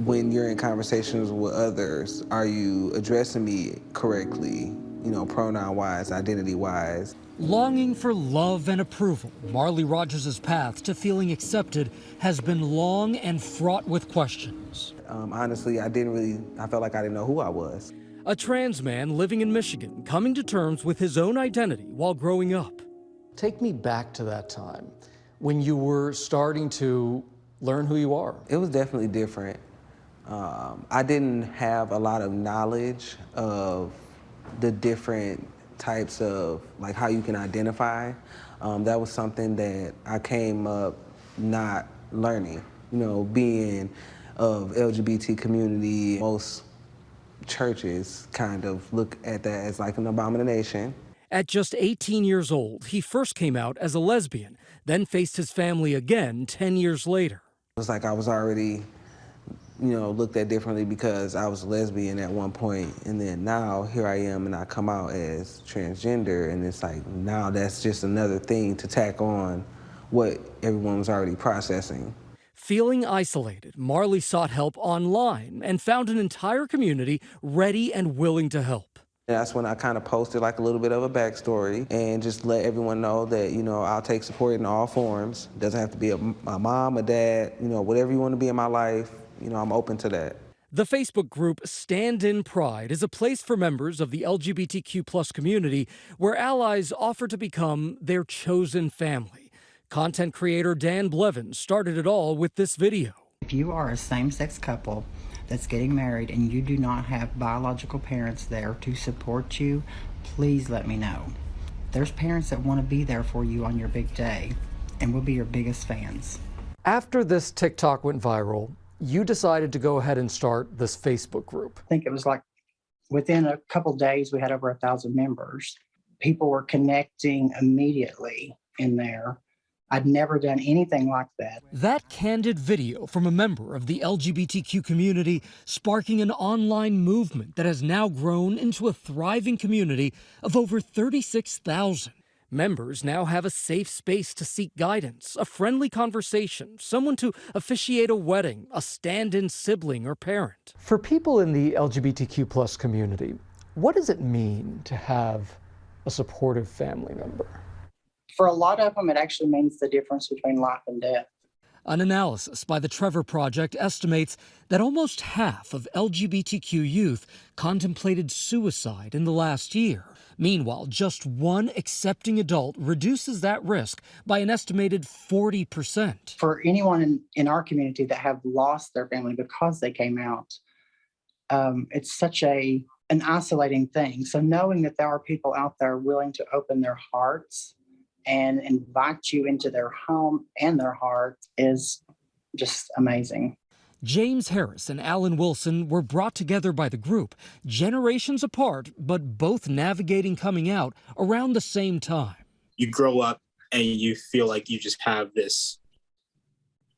When you're in conversations with others, are you addressing me correctly, pronoun-wise, identity-wise? Longing for love and approval, Marley Rogers' path to feeling accepted has been long and fraught with questions. Honestly, I felt like I didn't know who I was. A trans man living in Michigan, coming to terms with his own identity while growing up. Take me back to that time when you were starting to learn who you are. It was definitely different. I didn't have a lot of knowledge of the different types of, like, how you can identify. That was something that I came up not learning. Being of LGBT community, most churches kind of look at that as like an abomination. At just 18 years old, he first came out as a lesbian, then faced his family again 10 years later. It was like I was already looked at differently because I was a lesbian at one point, and then now here I am and I come out as transgender, and it's like now that's just another thing to tack on what everyone was already processing. Feeling isolated, Marley sought help online and found an entire community ready and willing to help. That's when I kind of posted like a little bit of a backstory and just let everyone know that, I'll take support in all forms. Doesn't have to be a mom, a dad, whatever you want to be in my life. I'm open to that. The Facebook group Stand in Pride is a place for members of the LGBTQ+ community where allies offer to become their chosen family. Content creator Dan Blevins started it all with this video. If you are a same-sex couple that's getting married and you do not have biological parents there to support you, please let me know. There's parents that want to be there for you on your big day, and we'll be your biggest fans. After this TikTok went viral, you decided to go ahead and start this Facebook group. I think it was like within a couple days, we had over 1,000 members. People were connecting immediately in there. I'd never done anything like that. That candid video from a member of the LGBTQ community sparking an online movement that has now grown into a thriving community of over 36,000. Members now have a safe space to seek guidance, a friendly conversation, someone to officiate a wedding, a stand-in sibling or parent. For people in the LGBTQ+ community, what does it mean to have a supportive family member? For a lot of them, it actually means the difference between life and death. An analysis by the Trevor Project estimates that almost half of LGBTQ youth contemplated suicide in the last year. Meanwhile, just one accepting adult reduces that risk by an estimated 40%. For anyone in our community that have lost their family because they came out, it's such an isolating thing. So knowing that there are people out there willing to open their hearts and invite you into their home and their heart is just amazing. James Harris and Alan Wilson were brought together by the group, generations apart, but both navigating coming out around the same time. You grow up and you feel like you just have this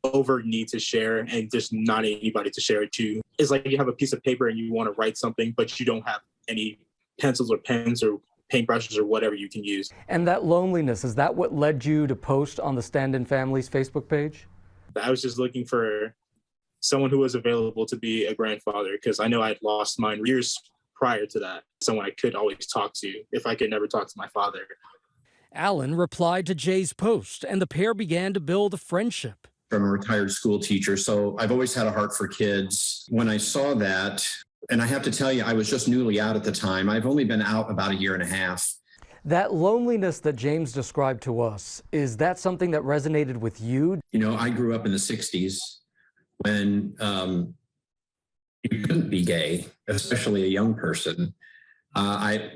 over need to share and just not anybody to share it to. It's like you have a piece of paper and you want to write something, but you don't have any pencils or pens or paintbrushes or whatever you can use. And that loneliness, is that what led you to post on the Stand in Families Facebook page? I was just looking for someone who was available to be a grandfather, because I know I'd lost mine years prior to that. Someone I could always talk to if I could never talk to my father. Alan replied to Jay's post, and the pair began to build a friendship. I'm a retired school teacher, so I've always had a heart for kids. When I saw that, and I have to tell you, I was just newly out at the time. I've only been out about a year and a half. That loneliness that James described to us, is that something that resonated with you? I grew up in the 60s when you couldn't be gay, especially a young person. I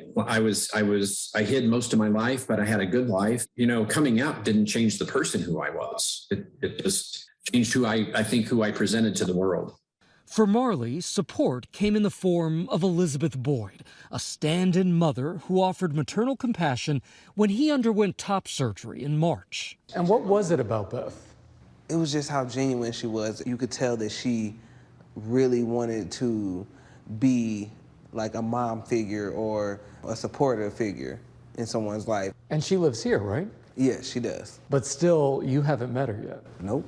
hid most of my life, but I had a good life. Coming out didn't change the person who I was. It just changed who I presented to the world. For Marley, support came in the form of Elizabeth Boyd, a stand-in mother who offered maternal compassion when he underwent top surgery in March. And what was it about Beth? It was just how genuine she was. You could tell that she really wanted to be like a mom figure or a supportive figure in someone's life. And she lives here, right? Yes, she does. But still, you haven't met her yet. Nope.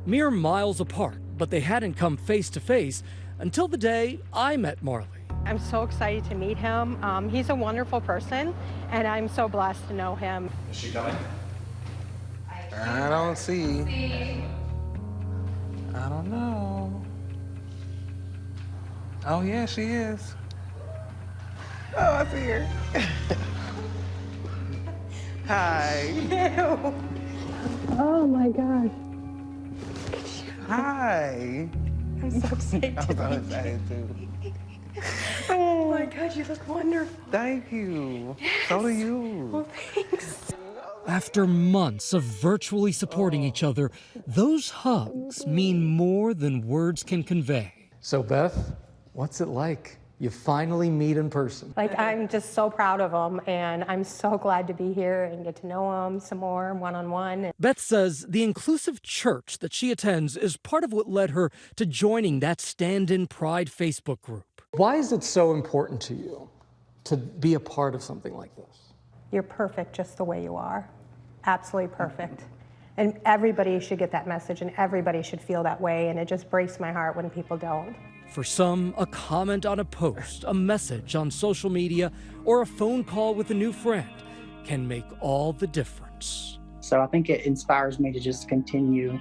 Mere miles apart, but they hadn't come face to face until the day I met Marley. I'm so excited to meet him. He's a wonderful person, and I'm so blessed to know him. Is she coming? I don't see. I don't know. Oh, yeah, she is. Oh, I see her. Hi. Oh my God. Hi. I'm so excited. I'm so excited too. Oh my God, you look wonderful. Thank you. So do you. Well, thanks. After months of virtually supporting each other, those hugs mean more than words can convey. So Beth, what's it like? You finally meet in person. Like, I'm just so proud of him, and I'm so glad to be here and get to know him some more one-on-one. Beth says the inclusive church that she attends is part of what led her to joining that Stand in Pride Facebook group. Why is it so important to you to be a part of something like this? You're perfect just the way you are. Absolutely perfect. And everybody should get that message, and everybody should feel that way, and it just breaks my heart when people don't. For some, a comment on a post, a message on social media, or a phone call with a new friend can make all the difference. So I think it inspires me to just continue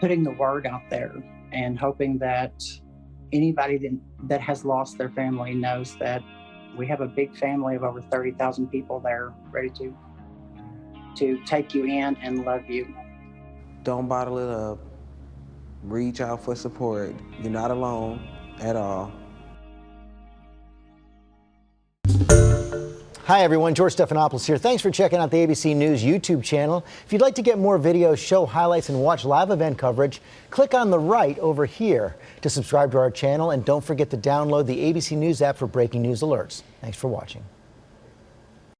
putting the word out there and hoping that anybody that has lost their family knows that we have a big family of over 30,000 people there ready to take you in and love you. Don't bottle it up. Reach out for support. You're not alone at all. Hi everyone, George Stephanopoulos here. Thanks for checking out the ABC News YouTube channel. If you'd like to get more videos, show highlights, and watch live event coverage, click on the right over here to subscribe to our channel, and don't forget to download the ABC News app for breaking news alerts. Thanks for watching.